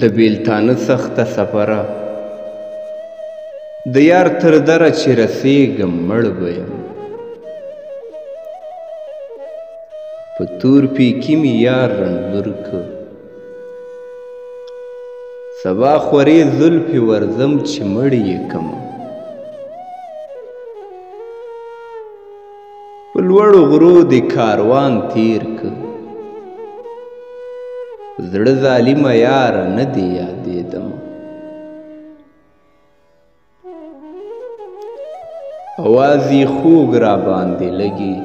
د بیلتانه سخته سفره د یار تر دره چې رسېږم مړ به یم په تور پیکي مې یار رنځور که سبا خورې زلفې ورځم چې مړ یې کمه په لوړو غرو دې کاروان تیر که زړه ظالمه یاره نه دې یادېدمه اواز یې خوږ راباندې لګي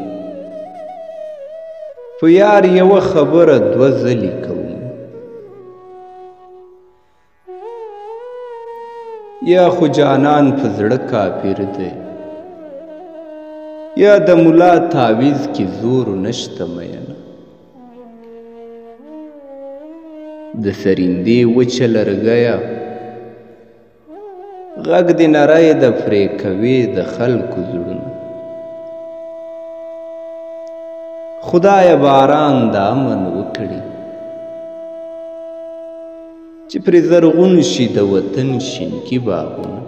په یار یوه خبره دوه ځلې کوم یا خو جانان په زړه کافر دی یا د ملا تعویذ کې زور نشته مینه د سرندې وچه لرګیه غږ دې نری د پرې کوي د خلکو زړونه خدایه باران د امن وکړي چې پرې زرغون شي د وطن شینکي باغونه